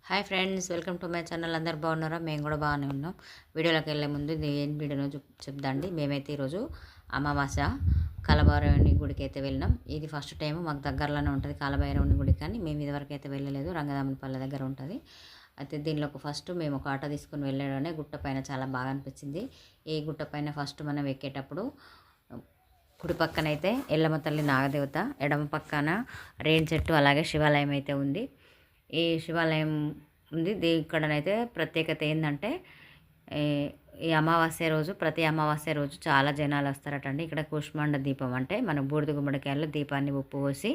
Hi friends, welcome to my channel. అందరు బాగున్నారా? మేము కూడా బాగానే ఉన్నాం. వీడియోలోకి వెళ్ళే ముందు ఇది ఏం వీడియోనో చెప్దాండి. మేమైతే ఈరోజు అమావాస్య కాలభైరవుని గుడికి అయితే వెళ్ళినాం. ఇది ఫస్ట్ టైం, మాకు దగ్గరలోనే ఉంటుంది కాలభైరవుని గుడి, కానీ మేము ఇదివరకు అయితే వెళ్ళలేదు. రంగదామనపల్లె దగ్గర ఉంటుంది. అయితే దీనిలోకి ఫస్ట్ మేము ఒక ఆటో తీసుకుని వెళ్ళడమే గుట్ట పైన చాలా బాగా అనిపించింది. ఈ గుట్ట పైన ఫస్ట్ మనం ఎక్కేటప్పుడు కుడి పక్కనైతే ఎల్లమ్మ తల్లి నాగదేవత, ఎడమ పక్కన రేణి చెట్టు, అలాగే శివాలయం అయితే ఉంది. ఈ శివాలయం ఉంది. ఇక్కడనైతే ప్రత్యేకత ఏంటంటే ఈ అమావాస్య రోజు, ప్రతి అమావాస్య రోజు చాలా జనాలు వస్తారటండి. ఇక్కడ కూష్మాండ దీపం అంటే మన బూడిద గుమ్మడికాయల్లో దీపాన్ని ఉప్పు పోసి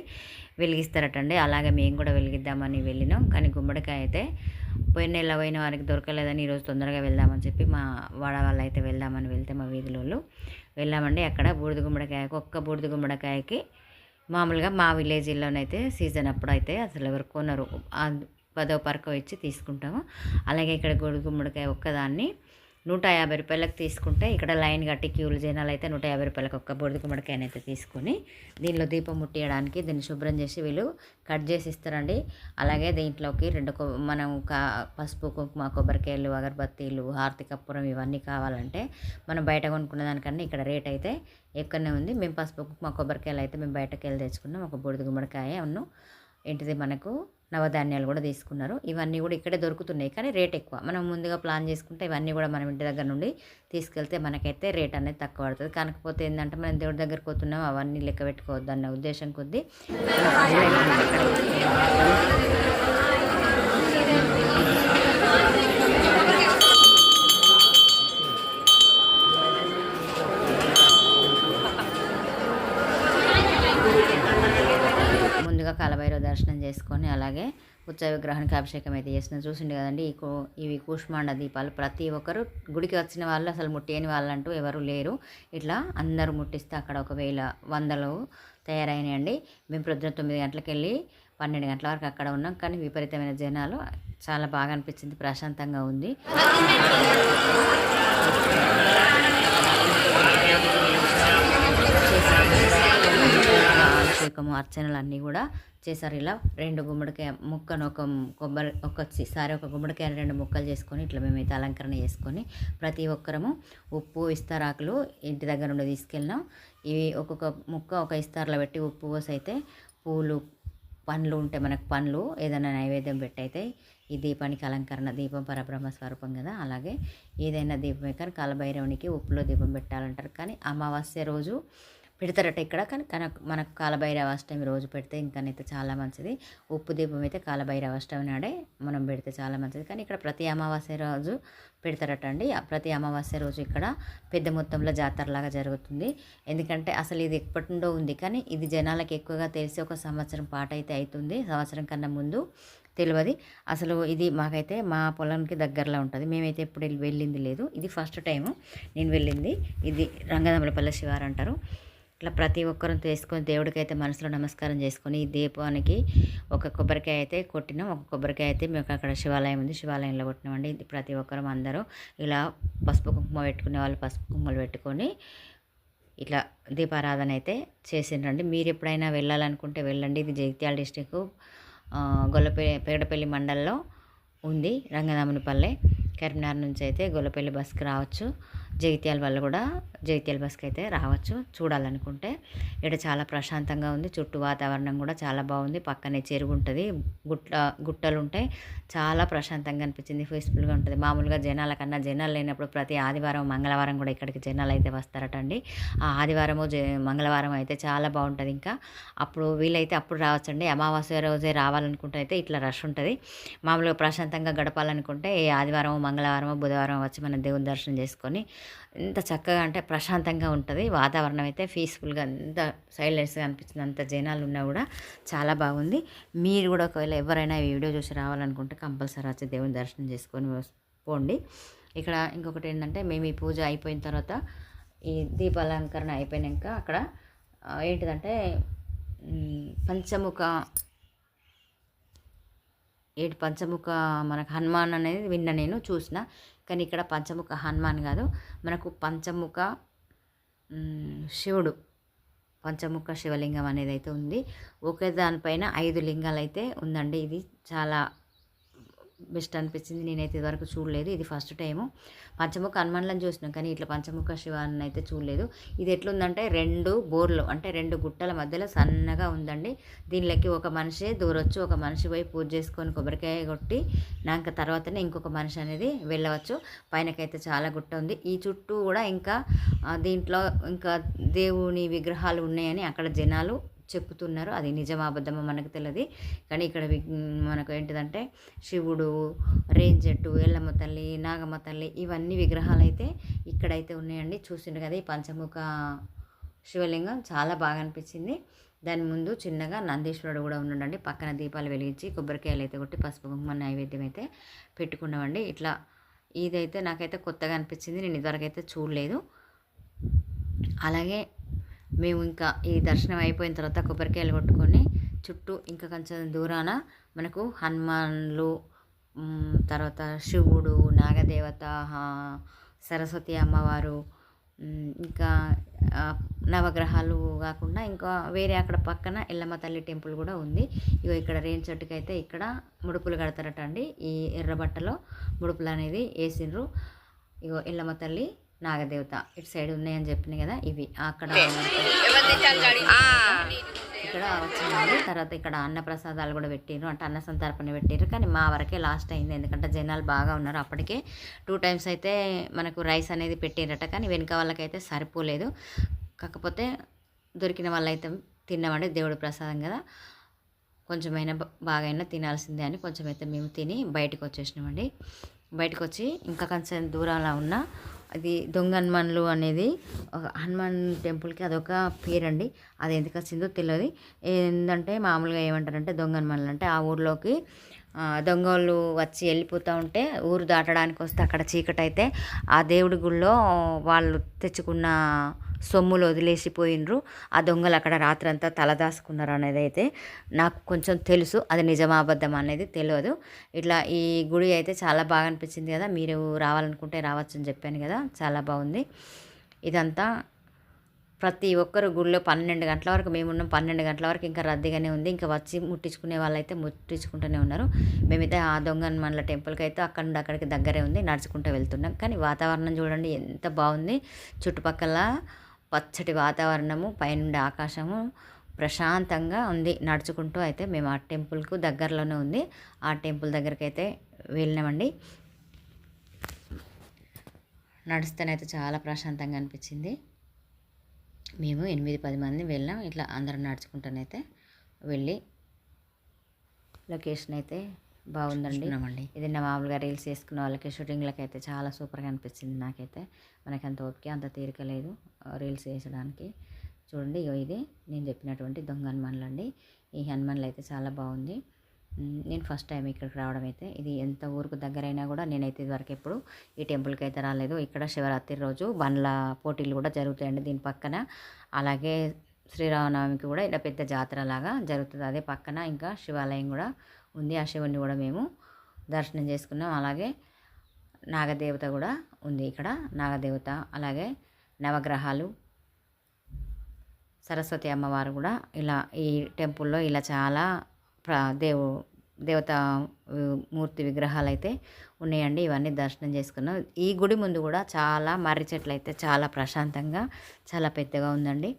వెలిగిస్తారటండి. అలాగే మేము కూడా వెలిగిద్దామని వెళ్ళినాం. కానీ గుమ్మడికాయ అయితే పోయిన నెల పోయిన వారికి దొరకలేదని ఈరోజు తొందరగా వెళ్దామని చెప్పి మా వాడ వాళ్ళు అయితే వెళ్దామని వెళ్తే మా వీధిలో వెళ్ళామండి. అక్కడ బూడిద గుమ్మడికాయకు, ఒక్క బూడిద గుమ్మడికాయకి మామూలుగా మా విలేజ్లోనైతే సీజన్ అప్పుడు అయితే అసలు ఎవరు కొనరు, 10వ పరకం ఇచ్చి తీసుకుంటాము. అలాగే ఇక్కడ బూడిద గుమ్మడికాయ ఒక్కదాన్ని 150 రూపాయలకు తీసుకుంటే, ఇక్కడ లైన్ కట్టి క్యూలు జనాలు అయితే 150 రూపాయలకు ఒక్క బూడిద గుమ్మడికాయని అయితే తీసుకొని దీనిలో దీపం ముట్టియడానికి దీన్ని శుభ్రం చేసి వీళ్ళు కట్ చేసి ఇస్తారండి. అలాగే దీంట్లోకి మనం పసుపు, కుంకుమ, కొబ్బరికాయలు, అగరబత్తీలు, హారతి కర్పూరం ఇవన్నీ కావాలంటే మనం బయట కొనుక్కునే దానికన్నా ఇక్కడ రేట్ అయితే ఎక్కువనే ఉంది. మేము పసుపు, కుంకుమ, కొబ్బరికాయలు అయితే మేము బయటకు వెళ్ళి తెచ్చుకున్నాం. ఒక బూడిద గుమ్మడికాయ ఏంటిది మనకు నవధాన్యాలు కూడా తీసుకున్నారు. ఇవన్నీ కూడా ఇక్కడే దొరుకుతున్నాయి, కానీ రేట్ ఎక్కువ. మనం ముందుగా ప్లాన్ చేసుకుంటే ఇవన్నీ కూడా మనం ఇంటి దగ్గర నుండి తీసుకెళ్తే మనకైతే రేట్ అనేది తక్కువ పడుతుంది. కాకపోతే ఏంటంటే మనం దేవుడి దగ్గరికి పోతున్నాం, అవన్నీ లెక్క పెట్టుకోవద్దు అన్న ఉద్దేశం కొద్దీ ముందుగా కాలభైరవ దర్శనం చేసుకొని అలాగే ఉత్సవ విగ్రహానికి అభిషేకం అయితే చేసిన చూసిండు కదండి. ఇవి కూష్మాండ దీపాలు. ప్రతి ఒక్కరు గుడికి వచ్చిన వాళ్ళు, అసలు ముట్టేయని వాళ్ళంటూ ఎవరు లేరు. ఇట్లా అందరూ ముట్టిస్తే అక్కడ 100 తయారైనాయండి. మేము ప్రొద్దున 9 గంటలకు వెళ్ళి 12 గంటల వరకు అక్కడ ఉన్నాం. కానీ విపరీతమైన జనాలు, చాలా బాగా అనిపించింది, ప్రశాంతంగా ఉంది. అభిషేకము, అర్చనలు అన్నీ కూడా చేశారు. ఇలా 2 గుమ్మడికాయ ముక్కను ఒక గుమ్మడికాయ 2 ముక్కలు చేసుకొని ఇట్లా మేమైతే అలంకరణ చేసుకొని ప్రతి ఒక్కరము ఉప్పు, ఇస్తారాకులు ఇంటి దగ్గర నుండి తీసుకెళ్ళినాం. ఇవి ఒక్కొక్క ముక్క ఒక ఇస్తార్లో పెట్టి ఉప్పు పోసి అయితే పూలు, పండ్లు ఉంటే మనకు పండ్లు ఏదైనా నైవేద్యం పెట్టయితే ఈ దీపానికి అలంకరణ. దీపం పరబ్రహ్మ స్వరూపం కదా, అలాగే ఏదైనా దీపమే, కానీ కాలభైరవునికి ఉప్పులో దీపం పెట్టాలంటారు. కానీ అమావాస్య రోజు పెడతారట ఇక్కడ, కానీ మనకు కాలభైరవ అష్టమి రోజు పెడితే ఇంకనైతే చాలా మంచిది. ఉప్పు దీపం అయితే కాలభైరవ అష్టమి నాడే మనం పెడితే చాలా మంచిది. కానీ ఇక్కడ ప్రతి అమావాస్య రోజు పెడతారట అండి. ప్రతి అమావాస్య రోజు ఇక్కడ పెద్ద మొత్తంలో జాతరలాగా జరుగుతుంది. ఎందుకంటే అసలు ఇది ఎప్పటి నుండో ఉంది, కానీ ఇది జనాలకు ఎక్కువగా తెలిసి 1 సంవత్సరం పాటు అయితే అవుతుంది. సంవత్సరం కన్నా ముందు తెలియదు అసలు. ఇది మాకైతే మా పొలానికి దగ్గరలో ఉంటుంది. మేమైతే ఎప్పుడు వెళ్ళింది లేదు. ఇది ఫస్ట్ టైము నేను వెళ్ళింది. ఇది రంగదామనపల్లె శివారు అంటారు. ఇట్లా ప్రతి ఒక్కరూ తీసుకొని దేవుడికి అయితే మనసులో నమస్కారం చేసుకొని ఈ దీపానికి ఒక కొబ్బరికాయ అయితే కొట్టినాం. ఒక కొబ్బరికాయ అయితే మేము అక్కడ శివాలయం ఉంది, శివాలయంలో కొట్టినామండి. ఇది ప్రతి ఒక్కరం అందరూ ఇలా పసుపు కుంకుమ పెట్టుకునే వాళ్ళు పసుపు కుంకుమలు పెట్టుకొని ఇట్లా దీపారాధన అయితే చేసిండ్రండి. మీరు ఎప్పుడైనా వెళ్ళాలనుకుంటే వెళ్ళండి. ఇది జగిత్యాల డిస్టిక్ పెగడపల్లి మండలంలో ఉంది. రంగదామనపల్లె కరీంనగర్ నుంచి అయితే గొల్లపల్లి బస్కి రావచ్చు. జగిత్యాల వాళ్ళు కూడా జగిత్యాల బస్కి అయితే రావచ్చు చూడాలనుకుంటే. ఇక్కడ చాలా ప్రశాంతంగా ఉంది. చుట్టూ వాతావరణం కూడా చాలా బాగుంది. పక్కనే చెరువు ఉంటుంది, గుట్టలు ఉంటాయి. చాలా ప్రశాంతంగా అనిపించింది, పీస్ఫుల్గా ఉంటుంది. మామూలుగా జనాల కన్నా జనాలు లేనప్పుడు ప్రతి ఆదివారం, మంగళవారం కూడా ఇక్కడికి జనాలు అయితే వస్తారటండి. ఆ ఆదివారము, మంగళవారం అయితే చాలా బాగుంటుంది. ఇంకా అప్పుడు వీలైతే అప్పుడు రావచ్చండి. అమావాస్య రోజే రావాలనుకుంటే అయితే ఇట్లా రష్ ఉంటుంది. మామూలుగా ప్రశాంతంగా గడపాలనుకుంటే ఏ ఆదివారం, మంగళవారం, బుధవారం వచ్చి మనం దేవుని దర్శనం చేసుకొని ఎంత చక్కగా అంటే ప్రశాంతంగా ఉంటుంది. వాతావరణం అయితే పీస్ఫుల్గా, అంత సైలెన్స్గా అనిపించింది. అంత జనాలు ఉన్నా కూడా చాలా బాగుంది. మీరు కూడా ఒకవేళ ఎవరైనా ఈ వీడియో చూసి రావాలనుకుంటే కంపల్సరీ వచ్చి దేవుని దర్శనం చేసుకొని పోండి. ఇక్కడ ఇంకొకటి ఏంటంటే, మేము ఈ పూజ అయిపోయిన తర్వాత, ఈ దీపాలంకరణ అయిపోయాక అక్కడ ఏంటిదంటే పంచముఖ మనకు హనుమాన్ అనేది విన్నా, నేను చూసిన. కానీ ఇక్కడ పంచముఖ హనుమాన్ కాదు, మనకు పంచముఖ శివుడు, పంచముఖ శివలింగం అనేది అయితే ఉంది. ఒకే దానిపైన 5 లింగాలు అయితే ఉందండి. ఇది చాలా బెస్ట్ అనిపించింది. నేనైతే ఇదివరకు చూడలేదు, ఇది ఫస్ట్ టైము. పంచముఖ హనుమాన్లను చూసినాం కానీ ఇట్లా పంచముఖ శివాన్ని అయితే చూడలేదు. ఇది ఎట్లుందంటే 2 బోర్లు అంటే 2 గుట్టల మధ్యలో సన్నగా ఉందండి. దీనిలోకి ఒక మనిషి దూరొచ్చు, ఒక మనిషి పోయి పూజ చేసుకొని కొబ్బరికాయ కొట్టి నాక తర్వాతనే ఇంకొక మనిషి అనేది వెళ్ళవచ్చు. పైనకైతే చాలా గుట్ట ఉంది. ఈ చుట్టూ కూడా ఇంకా దీంట్లో ఇంకా దేవుని విగ్రహాలు ఉన్నాయని అక్కడ జనాలు చెప్పుతున్నారు. అది నిజమా అబద్ధమో మనకు తెలియదు. కానీ ఇక్కడ మనకు ఏంటిదంటే శివుడు, రేంజెట్టు, ఎల్లమ్మ తల్లి, నాగమ్మ తల్లి ఇవన్నీ విగ్రహాలు అయితే ఇక్కడైతే ఉన్నాయండి. చూసిండ్రు కదా ఈ పంచముఖ శివలింగం చాలా బాగా అనిపించింది. దాని ముందు చిన్నగా నందీశ్వరుడు కూడా ఉన్నాడండి. పక్కన దీపాలు వెలిగించి కొబ్బరికాయలు అయితే కొట్టి పసుపు కుంకుమ నైవేద్యం అయితే పెట్టుకున్నామండి. ఇట్లా ఇదైతే నాకైతే కొత్తగా అనిపించింది, నేను ఇదివరకైతే చూడలేదు. అలాగే మేము ఇంకా ఈ దర్శనం అయిపోయిన తర్వాత కొబ్బరికాయలు కొట్టుకొని చుట్టూ ఇంకా కొంచెం దూరాన మనకు హనుమాన్లు, తర్వాత శివుడు, నాగదేవత, సరస్వతి అమ్మవారు, ఇంకా నవగ్రహాలు కాకుండా ఇంకా వేరే అక్కడ పక్కన ఎల్లమ్మ తల్లి టెంపుల్ కూడా ఉంది. ఇగో ఇక్కడ రేణి చెట్టుకి అయితే ఇక్కడ ముడుపులు కడతారట అండి. ఈ ఎర్ర బట్టలో ముడుపులు అనేది వేసిండ్రు. ఇగో ఎల్లమ్మ తల్లి, నాగదేవత ఇటు సైడ్ ఉన్నాయని చెప్పినాయి కదా, ఇవి అక్కడ ఇక్కడ వచ్చిందండి. తర్వాత ఇక్కడ అన్నప్రసాదాలు కూడా పెట్టారు, అంటే అన్న సంతర్పణ పెట్టారు. కానీ మా వరకే లాస్ట్ అయింది, ఎందుకంటే జనాలు బాగా ఉన్నారు. అప్పటికే 2 times అయితే మనకు రైస్ అనేది పెట్టారట, కానీ వెనుక వాళ్ళకైతే సరిపోలేదు. కాకపోతే దొరికిన వాళ్ళైతే తిన్నామండి, దేవుడి ప్రసాదం కదా, కొంచెమైనా బాగైనా తినాల్సిందే అని కొంచెం అయితే మేము తిని బయటకు వచ్చేసినామండి. బయటకు వచ్చి ఇంకా కొంచెం దూరంలో ఉన్న అది దొంగ హనుమాన్లు అనేది హనుమాన్ టెంపుల్కి అదొక పేరండి. అది ఎందుకు వచ్చిందో తెలియదు. ఏంటంటే మామూలుగా ఏమంటారంటే దొంగ హనుమాన్లు అంటే ఆ ఊర్లోకి దొంగలు వచ్చి వెళ్ళిపోతూ ఉంటే ఊరు దాటడానికి వస్తే అక్కడ చీకటి అయితే ఆ దేవుడి గుళ్ళో వాళ్ళు తెచ్చుకున్న సొమ్ములు వదిలేసిపోయినరు. ఆ దొంగలు అక్కడ రాత్రంతా తలదాసుకున్నారు అనేది అయితే నాకు కొంచెం తెలుసు. అది నిజమా అబద్ధం అనేది తెలియదు. ఇట్లా ఈ గుడి అయితే చాలా బాగా అనిపించింది కదా, మీరు రావాలనుకుంటే రావచ్చు అని చెప్పాను కదా, చాలా బాగుంది. ఇదంతా ప్రతి ఒక్కరు గుడిలో 12 గంటల వరకు, మేమున్నాం 12 గంటల వరకు ఇంకా రద్దీగానే ఉంది. ఇంకా వచ్చి ముట్టించుకునే వాళ్ళైతే ముట్టించుకుంటూనే ఉన్నారు. మేమైతే ఆ దొంగ హనుమాన్ల టెంపుల్కి అయితే అక్కడ నుండి అక్కడికి దగ్గరే ఉంది, నడుచుకుంటూ వెళ్తున్నాం. కానీ వాతావరణం చూడండి ఎంత బాగుంది. చుట్టుపక్కల పచ్చటి వాతావరణము, పైనుండి ఆకాశము ప్రశాంతంగా ఉంది. నడుచుకుంటూ అయితే మేము ఆ టెంపుల్కు దగ్గరలోనే ఉంది, ఆ టెంపుల్ దగ్గరికి అయితే వెళ్ళినామండి. నడుస్తేనైతే చాలా ప్రశాంతంగా అనిపించింది. మేము 8-10 మంది వెళ్ళాం. ఇట్లా అందరం నడుచుకుంటానైతే వెళ్ళి లొకేషన్ అయితే బాగుందండి. ఏదైనా మామూలుగా రీల్స్ చేసుకున్న వాళ్ళకి, షూటింగ్లకి అయితే చాలా సూపర్గా అనిపించింది. నాకైతే మనకి అంత ఓపిక అంత తీరిక లేదు రీల్స్ వేసడానికి. చూడండి ఇగో ఇది నేను చెప్పినటువంటి దొంగ హనుమాన్లు అండి. ఈ హనుమాన్లు అయితే చాలా బాగుంది. నేను ఫస్ట్ టైం ఇక్కడికి రావడం అయితే, ఇది ఎంత ఊరికి దగ్గరైనా కూడా నేనైతే ఇదివరకు ఎప్పుడు ఈ టెంపుల్కి అయితే రాలేదు. ఇక్కడ శివరాత్రి రోజు బండ్ల పోటీలు కూడా జరుగుతాయండి దీని పక్కన. అలాగే శ్రీరామనవమికి కూడా ఇలా పెద్ద జాతర లాగా జరుగుతుంది. అదే పక్కన ఇంకా శివాలయం కూడా ఉంది. ఆ శివుని కూడా మేము దర్శనం చేసుకున్నాం. అలాగే నాగదేవత కూడా ఉంది ఇక్కడ, నాగదేవత, అలాగే నవగ్రహాలు, సరస్వతి అమ్మవారు కూడా ఇలా ఈ టెంపుల్లో ఇలా చాలా దేవత మూర్తి విగ్రహాలు అయితే ఉన్నాయండి. ఇవన్నీ దర్శనం చేసుకున్నాం. ఈ గుడి ముందు కూడా చాలా మర్రి చెట్లు అయితే చాలా ప్రశాంతంగా చాలా పెద్దగా ఉందండి.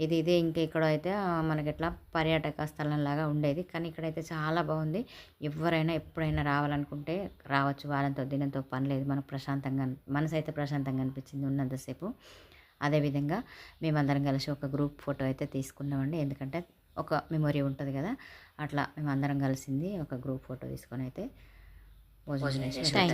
ఇదే ఇంకా ఇక్కడ అయితే మనకి ఎట్లా పర్యాటక స్థలంలాగా ఉండేది, కానీ ఇక్కడైతే చాలా బాగుంది. ఎవరైనా ఎప్పుడైనా రావాలనుకుంటే రావచ్చు, వారంతో దినంతో పని లేదు. మనకు ప్రశాంతంగా మనసు అయితే ప్రశాంతంగా అనిపించింది ఉన్నంతసేపు. అదేవిధంగా మేమందరం కలిసి ఒక గ్రూప్ ఫోటో అయితే తీసుకున్నామండి, ఎందుకంటే ఒక మెమొరీ ఉంటుంది కదా, అట్లా మేమందరం కలిసింది ఒక గ్రూప్ ఫోటో తీసుకొని అయితే భోజనం చేసి